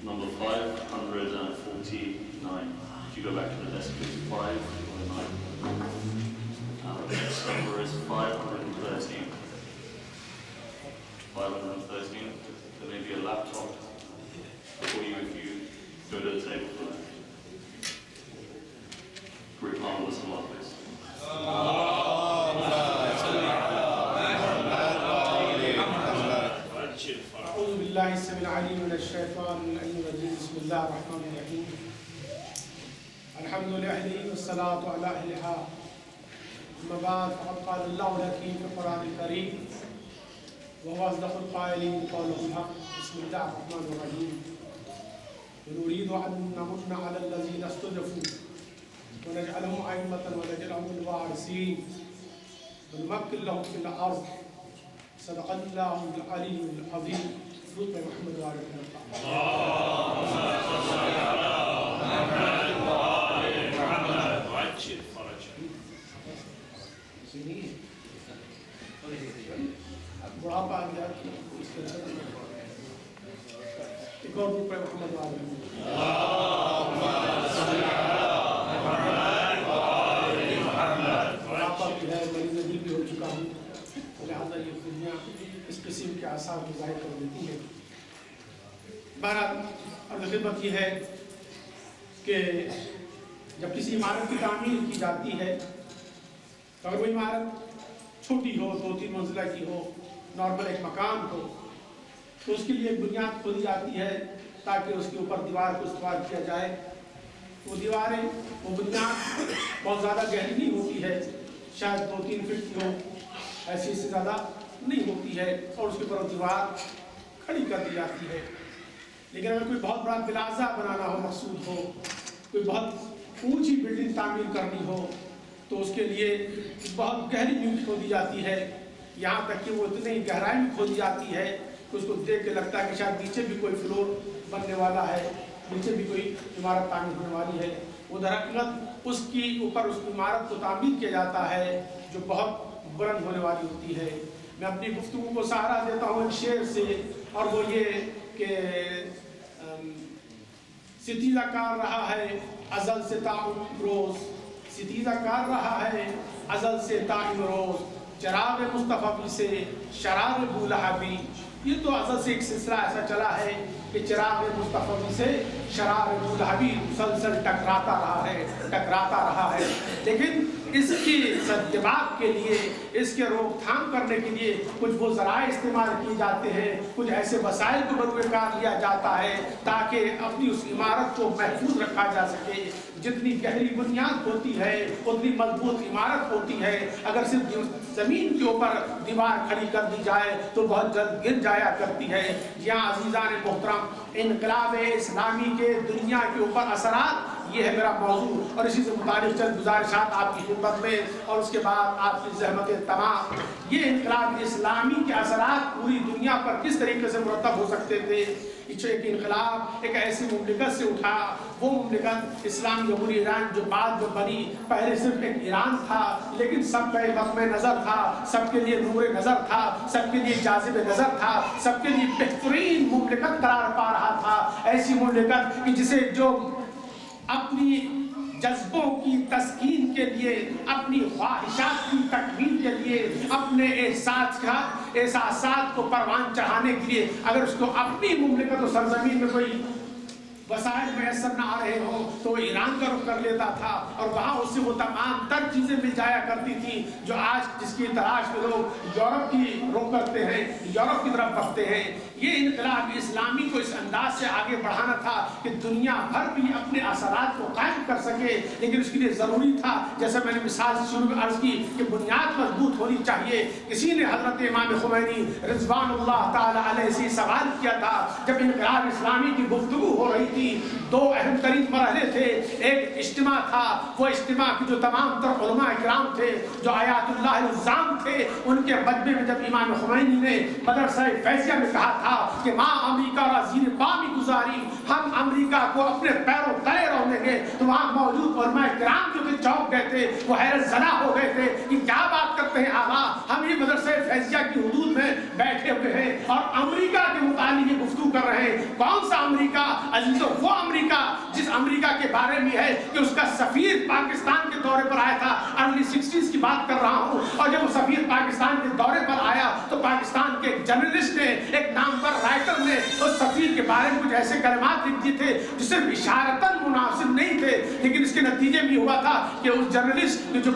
number 549. If you go back to the desk, please, 549. The next number is 513. 513. There may be a laptop for you if you go to the table for that. Great marvelous Allah, please. أعوذ بالله السميع العليم من الشيطان اللعين الرجيم بسم الله الرحمن الرحيم الحمد لله والصلاة على أهلها أما بعد فقد قال الله الحكيم في القرآن الكريم وهو أصدق القائلين قوله الحق بسم الله الرحمن الرحيم ونريد أن نمن على الذين استضعفوا ونجعلهم أئمة ونجعلهم الوارثين ونمكن لهم في الأرض صدق الله العلي العظيم رب محمد وعلى آله وعجل فرجه. بڑھاپا آ گیا ایک اور روپ محمد وعلى بڑھاپا بھی ہے مریض دل بھی ہو چکا ہوں لہذا یہ دنیا اس قسم کے آثار کو ظاہر کر دیتی ہے. بہرحال خدمت یہ ہے کہ جب کسی عمارت کی تعمیر کی جاتی ہے تو اگر وہ عمارت چھوٹی ہو 2-3 منزلہ کی ہو نارمل ایک مکان ہو تو اس کے لیے ایک بنیاد کھودی جاتی ہے تاکہ اس کے اوپر دیوار کو استوار کیا جائے. وہ دیواریں وہ بنیاد بہت زیادہ گہری نہیں ہوتی ہے شاید 2-3 فٹ کی ہو ایسی سے زیادہ نہیں ہوتی ہے اور اس کے اوپر دیوار کھڑی کر دی جاتی ہے. لیکن اگر کوئی بہت بڑا پلازا بنانا ہو مقصود ہو کوئی بہت اونچی بلڈنگ تعمیر کرنی ہو تو اس کے لیے بہت گہری نیو کھودی جاتی ہے یہاں تک کہ وہ اتنی گہرائی میں کھودی جاتی ہے کہ اس کو دیکھ کے لگتا ہے کہ شاید نیچے بھی کوئی فلور بننے والا ہے نیچے بھی کوئی عمارت تعمیر ہونے والی ہے. وہ درحقیقت اس کی اوپر اس عمارت کو تعمیر کیا جاتا ہے جو بہت بلند ہونے والی ہوتی ہے. میں اپنی گفتگو کو سہارا دیتا ہوں ایک شعر سے اور وہ یہ کہ ستیزہ کار رہا ہے ازل سے تا امروز ستیزہ کار رہا ہے ازل سے تا امروز چراغ مصطفی سے شرار بولہبی. یہ تو ازل سے ایک سلسلہ ایسا چلا ہے کہ چراغ مصطفی سے شرار بولہبی مسلسل ٹکراتا رہا ہے لیکن اس کی سدباق کے لیے اس کے روک تھام کرنے کے لیے کچھ وہ ذرائع استعمال کیے جاتے ہیں کچھ ایسے وسائل کو بروئے کار لیا جاتا ہے تاکہ اپنی اس عمارت کو محفوظ رکھا جا سکے. جتنی گہری بنیاد ہوتی ہے اتنی مضبوط عمارت ہوتی ہے. اگر صرف زمین کے اوپر دیوار کھڑی کر دی جائے تو بہت جلد گر جایا کرتی ہے. یہاں عزیزان محترم انقلاب اسلامی کے دنیا کے اوپر اثرات یہ ہے میرا موضوع اور اسی سے متعلق چند گزارشات آپ کی خدمت میں اور اس کے بعد آپ کی زحمتیں تمام. یہ انقلاب اسلامی کے اثرات پوری دنیا پر کس طریقے سے مرتب ہو سکتے تھے. ایک انقلاب ایک ایسی مملکت سے اٹھا وہ مملکت اسلامی جمہوری ایران جو بعد میں بنی پہلے صرف ایک ایران تھا لیکن سب کا ایک مقام نظر تھا سب کے لیے نور نظر تھا سب کے لیے جاذب نظر تھا سب کے لیے بہترین مملکت قرار پا رہا تھا. ایسی مملکت کہ جسے جو اپنی جذبوں کی تسکین کے لیے اپنی خواہشات کی تکمیل کے لیے اپنے احساسات کو پروان چڑھانے کے لیے اگر اس کو اپنی مملکت و سرزمین میں کوئی وسائل میسر نہ آ رہے ہوں تو وہ ایران کا رخ کر لیتا تھا اور وہاں اس سے وہ تمام تر چیزیں مل جایا کرتی تھی جو آج جس کی تلاش میں لوگ یورپ کی رخ کرتے ہیں یورپ کی طرف بڑھتے ہیں. یہ انقلاب اسلامی کو اس انداز سے آگے بڑھانا تھا کہ دنیا بھر بھی اپنے اثرات کو قائم کر سکے لیکن اس کے لیے ضروری تھا جیسے میں نے مثال سے شروع میں عرض کی کہ بنیاد مضبوط ہونی چاہیے. کسی نے حضرت امام خمینی رضوان اللہ تعالی علیہ سے سوال کیا تھا جب انقلاب اسلامی کی گفتگو ہو رہی تھی. 2 اہم ترین مرحلے تھے. ایک اجتماع تھا وہ اجتماع کی جو تمام تر علماء کرام تھے جو آیات اللہ الزام تھے ان کے مجمع میں جب امام خمینی نے مدرسہ فیضیہ میں کہا تھا کہ ماں امریکہ را زیر پامی گزاری ہم امریکہ کو اپنے پیروں تلے رہنے گے تو وہاں موجود علماء کرام جو کہ چوک گئے تھے وہ حیرت زدہ ہو گئے تھے کہ کیا بات کرتے ہیں آقا ہم یہ مدرسہ فیضیہ کی حدود میں بیٹھے ہوئے ہیں اور امریکہ کے متعلق یہ گفتگو کر رہے ہیں. کون سا امریکہ عزیزو؟ وہ امریکہ جس امریکہ کے بارے میں ہے کہ اس کا سفیر پاکستان کے دورے پر آیا تھا. ارلی 60s کی بات کر رہا ہوں. اور جب وہ سفیر پاکستان کے دورے پر آیا تو پاکستان کے ایک جرنلسٹ نے, ایک نامور رائٹر نے اس سفیر کے بارے میں کچھ ایسے کلمات لکھ دیے تھے جو صرف اشارتاً مناسب نہیں تھے, لیکن اس کے نتیجے میں ہوا تھا کہ اس جرنلسٹ جو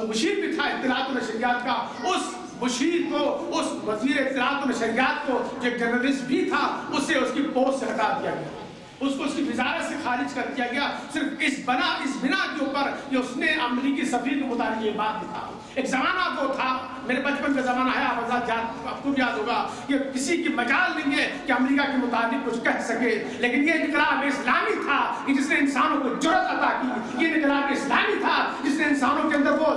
مشیر بھی تھا اطلاعات و نشریات کا, اس مشیر کو, اس وزیر اطلاعات و نشریات کو جو ایک جرنلسٹ بھی تھا, اسے اس کی پوسٹ سے ہٹا دیا گیا, اس کو اس کی وزارت سے خارج کر دیا گیا, صرف اس بنا کے اوپر کہ اس نے امریکی سفیر کے متعلق یہ بات لکھا. ایک زمانہ وہ تھا, میرے بچپن کا زمانہ ہے, آپ کو بھی یاد ہوگا کہ کسی کی مجال نہیں ہے کہ امریکہ کے متعلق کچھ کہہ سکے, لیکن یہ انقلاب اسلامی تھا کہ جس نے انسانوں کو جرأت عطا کی. یہ انقلاب اسلامی تھا جس نے انسانوں کے اندر وہ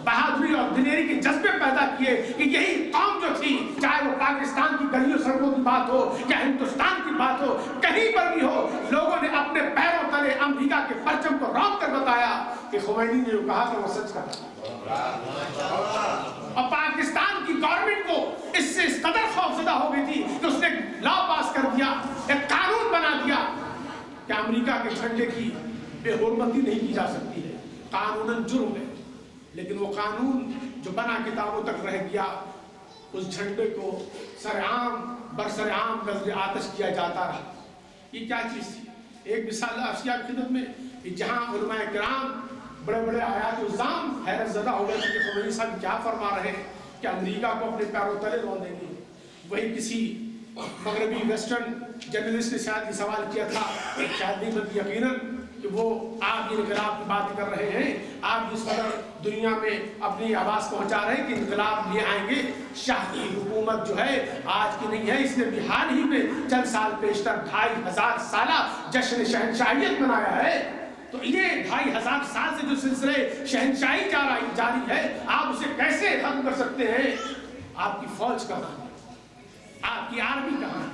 بہادری اور دلیری کے جذبے پیدا کیے کہ یہی قوم جو تھی, چاہے وہ پاکستان کی گلیوں سڑکوں کی بات ہو یا ہندوستان کی بات ہو, کہیں پر بھی ہو, لوگوں نے اپنے پیروں تلے امریکہ کے پرچم کو روک کر بتایا کہ خمینی نے جو کہا تھا وہ سچ کہا. اور پاکستان کی گورنمنٹ کو اس سے اس قدر خوفزدہ ہو گئی تھی کہ اس نے لا پاس کر دیا, ایک قانون بنا دیا کہ امریکہ کے جھنڈے کی بے حرمتی نہیں کی جا سکتی ہے, قانوناً جرم ہے. لیکن وہ قانون جو بنا کتابوں تک رہ گیا, اس جھنڈے کو برسرعام نظر آتش کیا جاتا رہا. یہ کیا چیز تھی؟ ایک مثال اشیاء کی خدمت میں کہ جہاں علماء کرام بڑے بڑے آیات الزام حیرت زدہ ہو گئے کہ خمینی صاحب کیا فرما رہے ہیں کہ امریکہ کو اپنے پیروں تلے رون دیں گے. وہی کسی مغربی ویسٹرن جرنلسٹ نے شاید یہ سوال کیا تھا, شاید نہیں بلکہ یقیناً, کہ وہ آپ یہ انقلاب کی بات کر رہے ہیں, آپ جس قدر دنیا میں اپنی آواز پہنچا رہے ہیں کہ انقلاب لے آئیں گے, شاہ کی حکومت جو ہے آج کی نہیں ہے, اس نے بھی حال ہی میں چند سال پیشتر 2500 سالہ جشن شہنشاہیت منایا ہے. تو یہ 2500 سال سے جو سلسلے شہنشاہی جاری ہے, آپ اسے کیسے ختم کر سکتے ہیں؟ آپ کی فوج کہاں ہے؟ آپ کی آرمی کہاں ہے؟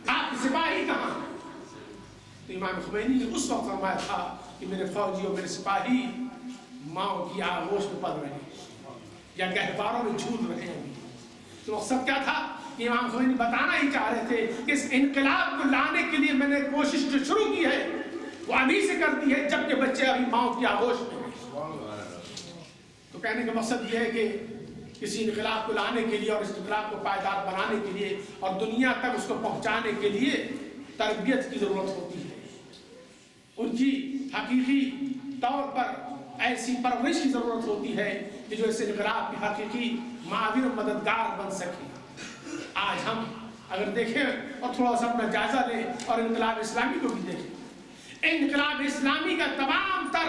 آپ کی سپاہی کہاں ہے؟ تو امام خمینی نے اس وقت فرمایا تھا کہ میرے فوجی اور میرے سپاہی ماؤں کی آغوش میں پڑ رہے ہیں یا گہواروں میں جھول رہے ہیں. تو مقصد کیا تھا کہ امام خمینی بتانا ہی چاہ رہے تھے کہ اس انقلاب کو لانے کے لیے میں نے کوشش جو شروع کی ہے وہ ابھی سے کرتی ہے جبکہ بچے ابھی ماؤں کی آغوش میں ہیں. تو کہنے کا مقصد یہ ہے کہ کسی انقلاب کو لانے کے لیے اور اس انقلاب کو پائیدار بنانے کے لیے اور دنیا تک اس کو پہنچانے کے لیے تربیت کی ضرورت ہوتی ہے, ان کی حقیقی طور پر ایسی پرورش کی ضرورت ہوتی ہے کہ جو اس انقلاب کی حقیقی معاون و مددگار بن سکے. آج ہم اگر دیکھیں اور تھوڑا سا اپنا جائزہ لیں اور انقلاب اسلامی کو بھی دیکھیں, انقلاب اسلامی کا تمام تر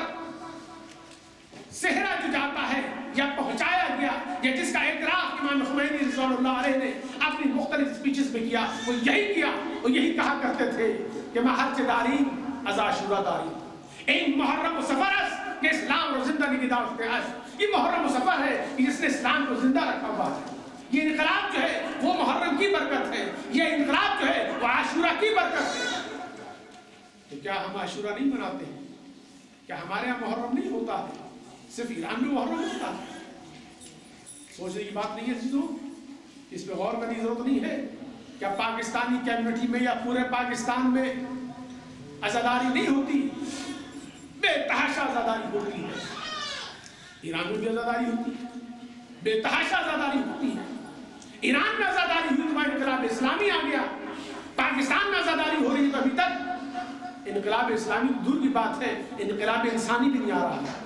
صحرا جو جاتا ہے یا پہنچایا گیا یا جس کا اعتراف امام خمینی رضوان اللہ علیہ نے اپنی مختلف اسپیچز میں کیا, وہ یہی کیا, وہ یہی کہا کرتے تھے کہ میں حج داری از عاشورہ داری, این محرم و سفر است کہ اسلام اور زندگی کی دعوت ہے. یہ محرم و سفر ہے کہ جس نے اسلام کو زندہ رکھا ہوا ہے. یہ انقلاب جو ہے وہ محرم کی برکت ہے, یہ انقلاب جو ہے وہ عاشورہ کی برکت ہے. تو کیا ہم عاشورہ نہیں مناتے ہیں؟ کیا ہمارے یہاں محرم نہیں ہوتا ہے؟ صرف ایران میں محرم ہوتا ہے؟ سوچنے کی بات نہیں ہے چیزوں, اس پہ غور کرنے کی ضرورت نہیں ہے. کیا پاکستانی کمیونٹی میں یا پورے پاکستان میں عزاداری نہیں ہوتی؟ بے تحاشا عزاداری ہوتی ہے. ایران میں بھی عزاداری ہوتی ہے, بے تحاشا عزاداری ہوتی ہے. ایران میں عزاداری ہوئی تو انقلاب اسلامی آ گیا, پاکستان میں عزاداری ہو رہی ہے تو ابھی تک انقلاب اسلامی دور کی بات ہے, انقلاب انسانی بھی نہیں آ رہا ہے.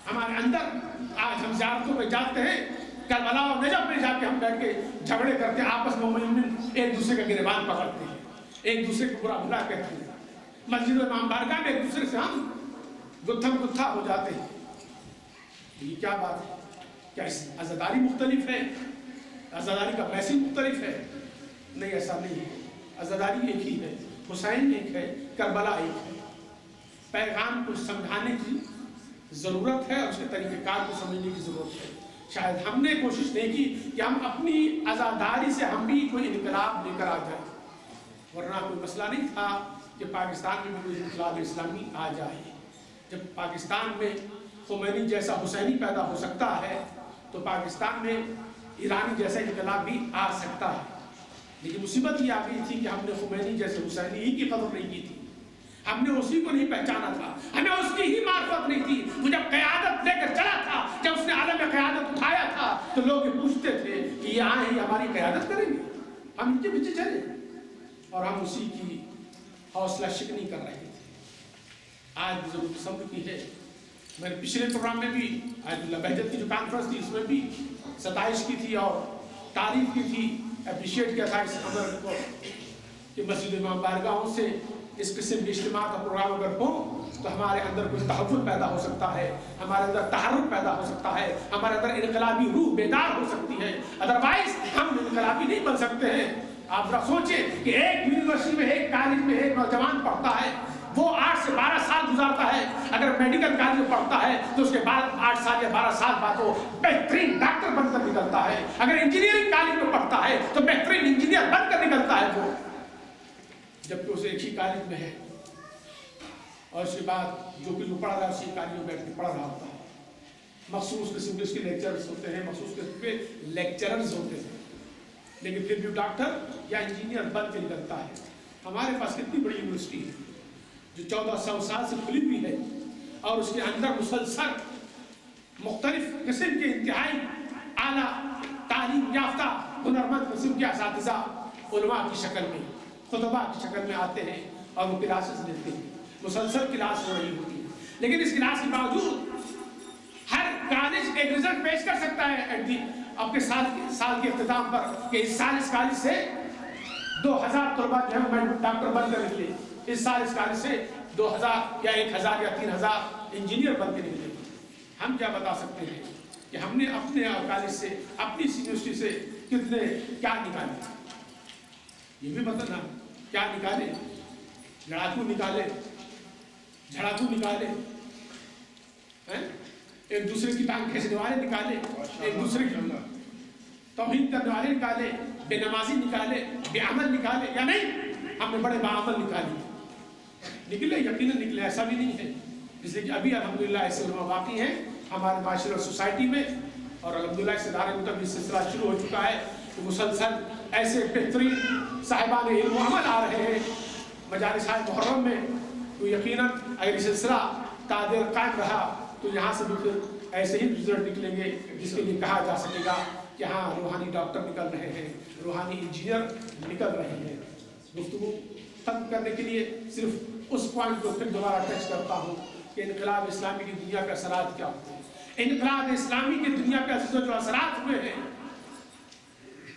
ہمارے اندر آج ہم زیارتوں پہ جاتے ہیں, کربلا اور نجف میں جا کے ہم بیٹھ کے جھگڑے کرتے ہیں, آپس میں مومن ایک دوسرے کا گریبان پکڑتے ہیں, ایک دوسرے کو برا بھلا کہتے ہیں. مسجد و امام بارگاہ میں ایک دوسرے سے ہم گتھم گتھا ہو جاتے ہیں. یہ کیا بات ہے؟ کیا عزاداری مختلف ہے؟ عزاداری کا میسج مختلف ہے؟ نہیں, ایسا نہیں ہے. عزاداری ایک ہی ہے, حسین ایک ہے, کربلا ایک ہے. پیغام کو سمجھانے کی ضرورت ہے اور اس کے طریقہ کار کو سمجھنے کی ضرورت ہے. شاید ہم نے کوشش نہیں کی کہ ہم اپنی عزاداری سے ہم بھی کوئی انقلاب لے کر آ جائیں, ورنہ کوئی مسئلہ نہیں تھا کہ پاکستان میں بھی کوئی انقلاب اسلامی آ جائے. جب پاکستان میں خمینی جیسا حسینی پیدا ہو سکتا ہے تو پاکستان میں ایرانی جیسا انقلاب بھی آ سکتا ہے، لیکن مصیبت یہ آ گئی تھی کہ ہم نے خمینی جیسے حسینی ہی کی قدر نہیں کی تھی، ہم نے اسی کو نہیں پہچانا تھا، ہمیں اس کی ہی معرفت نہیں تھی۔ وہ جب قیادت لے کر چلا تھا، جب اس نے عالم قیادت اٹھایا تھا، تو لوگ یہ پوچھتے تھے کہ یہ آئے ہیں ہماری قیادت کریں گے، ہم ان کے پیچھے چلے، اور ہم اسی کی حوصلہ شکنی کر رہے تھے۔ آج بزرگ قسم کی ہے، میں نے پچھلے پروگرام میں بھی آیت اللہ بہجت کی جو کانفرنس تھی اس میں بھی ستائش کی تھی اور تعریف کی تھی، اپریشیٹ کیا تھا اس عمل کو کہ مسجد امام بارگاہوں سے اس قسم کے اجتماع کا پروگرام اگر ہو تو ہمارے اندر کوئی تحول پیدا ہو سکتا ہے، ہمارے اندر تحرک پیدا ہو سکتا ہے، ہمارے اندر انقلابی روح بیدار ہو سکتی ہے، ادروائز ہم انقلابی نہیں بن سکتے ہیں۔ آپ ذرا سوچیں کہ ایک یونیورسٹی میں ایک کالج میں ایک نوجوان پڑھتا ہے، وہ 8 سے 12 سال گزارتا ہے، اگر میڈیکل کالج میں پڑھتا ہے تو اس کے بعد 8 سال یا 12 سال بعد وہ بہترین ڈاکٹر بن کر نکلتا ہے، اگر انجینئرنگ کالج میں پڑھتا ہے تو بہترین انجینئر بن کر نکلتا ہے وہ، جبکہ اسے ایک ہی کالج میں ہے، اور اس کے بعد جو کچھ وہ پڑھ رہا ہے اسی کالج میں بیٹھ کے پڑھ رہا ہوتا ہے۔ مخصوص قسم کے اس کے لیکچرز ہوتے ہیں، مخصوص قسم کے لیکچررز ہوتے ہیں، لیکن پھر بھی ڈاکٹر یا انجینئر بن کے نکلتا ہے۔ ہمارے پاس کتنی بڑی یونیورسٹی ہے جو 1400 سال سے کھلی ہوئی ہے، اور اس کے اندر مسلسل مختلف قسم کے انتہائی اعلیٰ تعلیم یافتہ ہنرمند قسم کے اساتذہ علماء کی شکل میں، خطباء کی شکل میں آتے ہیں اور وہ کلاسز لیتے ہیں، مسلسل کلاس ہو رہی ہوتی ہے، لیکن اس کلاس کے باوجود ہر کالج ایک رزلٹ پیش کر سکتا ہے اپنے سال کے اختتام پر کہ اس سال اس کالج سے 2000 طلباء جو ہے ڈاکٹر بن کر نکلے، اس سال اس کالج سے 2000 یا 1000 یا 3000 انجینئر بن کے نکلے۔ ہم کیا بتا سکتے ہیں کہ ہم نے اپنے کالج سے، اپنی یونیورسٹی سے کتنے کیا نکالے؟ یہ بھی بتانا کیا نکالے؟ لڑاکو نکالے، جھڑاکو نکالے، ایک دوسرے کی ٹانگ کھینچنے والے نکالے، ایک دوسرے کی توہین کرنے والے نکالے، بے نمازی نکالے، بے عمل نکالے، یا نہیں ہم نے بڑے باعمل نکالے؟ نکلے، یقیناً نکلے، ایسا بھی نہیں ہے، اس لیے کہ ابھی الحمدللہ ایسے علماء باقی ہیں ہمارے معاشرے اور سوسائٹی میں، اور الحمدللہ اس ادارے میں تک یہ سلسلہ شروع ہو چکا ہے کہ مسلسل ایسے بہترین صاحبان علم و عمل آ رہے ہیں مجالس محرم میں، تو یقیناً اگر یہ سلسلہ تعدیر قائم رہا تو یہاں سے بھی پھر ایسے ہی رزلٹ نکلیں گے جس کے لیے کہا جا سکے گا کہ ہاں روحانی ڈاکٹر نکل رہے ہیں، روحانی انجینئر نکل رہے ہیں۔ گفتگو ختم کرنے کے لیے صرف اس پوائنٹ کو پھر دوبارہ ٹچ کرتا ہوں کہ انقلاب اسلامی کی دنیا کے اثرات کیا ہوتے ہیں۔ انقلاب اسلامی کی دنیا کے جو اثرات ہوئے ہیں،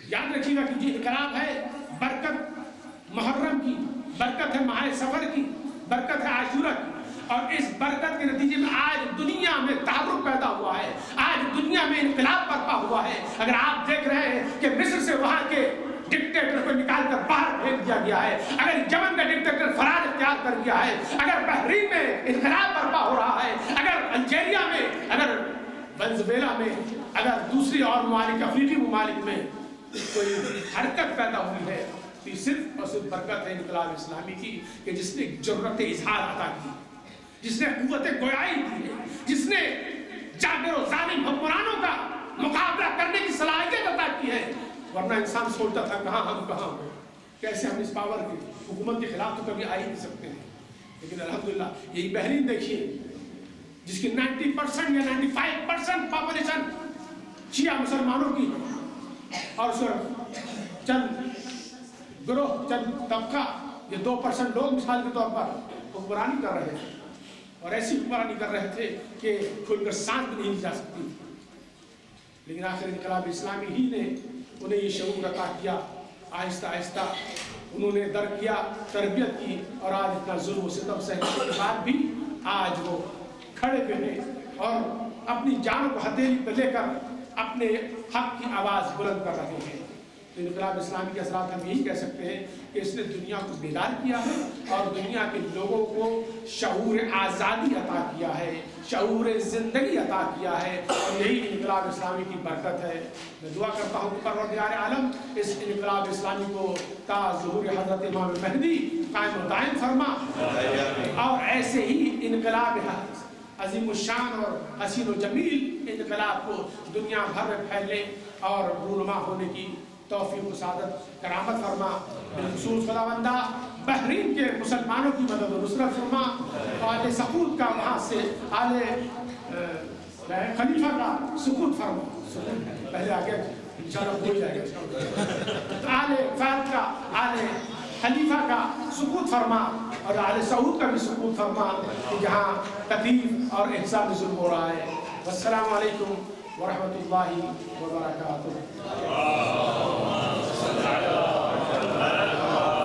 یاد رکھیے گا کہ یہ انقلاب ہے برکت محرم کی، برکت ہے ماہ سفر کی، برکت ہے عاشورہ کی، اور اس برکت کے نتیجے میں آج دنیا میں تحرک پیدا ہوا ہے، آج دنیا میں انقلاب برپا ہوا ہے۔ اگر آپ دیکھ رہے ہیں کہ مصر سے وہاں کے ڈکٹیٹر کو نکال کر باہر پھینک دیا گیا ہے، اگر یمن کا ڈکٹیٹر فرار اختیار کر گیا ہے، اگر بحرین میں انقلاب برپا ہو رہا ہے، اگر الجیریا میں، اگر ونزویلا میں، اگر دوسری اور ممالک، افریقی ممالک میں کوئی حرکت پیدا ہوئی ہے، تو یہ صرف اور صرف برکت ہے انقلاب اسلامی کی کہ جس نے جرأت اظہار عطا کی، جس نے قوت گویائی دی ہے، جس نے جابر و ظالم حکمرانوں کا مقابلہ کرنے کی صلاحیت عطا کی ہے۔ ورنہ انسان سوچتا تھا کہاں ہم کہاں ہوں، کیسے ہم اس پاور کی حکومت کے خلاف تو کبھی آ ہی نہیں سکتے ہیں۔ لیکن الحمدللہ یہی بحرین دیکھیے جس کی 90% یا 95% پاپولیشن شیعہ مسلمانوں کی، اور چند گروہ، چند طبقہ، یہ 2% لوگ مثال کے طور پر حکمرانی کر رہے تھے، اور ایسی حکمرانی کر رہے تھے کہ کھل کر سانس بھی نہیں لی جا سکتی۔ لیکن آخر انقلاب اسلامی ہی نے انہیں یہ شعور عطا کیا، آہستہ آہستہ انہوں نے درک کیا، تربیت کی، اور آج اتنا ظلم و ستم سہنے کے بعد بھی آج وہ کھڑے ہوئے ہیں اور اپنی جان کو ہتھیلی پہ لے کر اپنے حق کی آواز بلند کر رہے ہیں۔ تو انقلاب اسلامی کے اثرات ہم یہی کہہ سکتے ہیں کہ اس نے دنیا کو بیدار کیا ہے اور دنیا کے لوگوں کو شعور آزادی عطا کیا ہے، شعور زندگی عطا کیا ہے، اور یہی انقلاب اسلامی کی برکت ہے۔ میں دعا کرتا ہوں کہ پروردگار عالم اس انقلاب اسلامی کو تا ظہور حضرت امام مہدی قائم و دائم فرما، اور ایسے ہی انقلاب عظیم الشان اور حسین و جمیل انقلاب کو دنیا بھر میں پھیلے اور رونما ہونے کی توفیق و سعادت کرامت فرما. بالخصوص خداوندہ بحرین کے مسلمانوں کی مدد و نصرت فرما. آل سقوط کا وہاں سے آل خلیفہ کا سقوط فرما. پہلے آگے انشاءاللہ بھول جائے گا. آل فہد کا آل خلیفہ کا سقوط فرما اور آل سعود کا بھی سقوط فرما کہ جہاں تکلیف اور احسان ظلم ہو رہا ہے. والسلام علیکم ورحمۃ اللہ وبرکاتہ.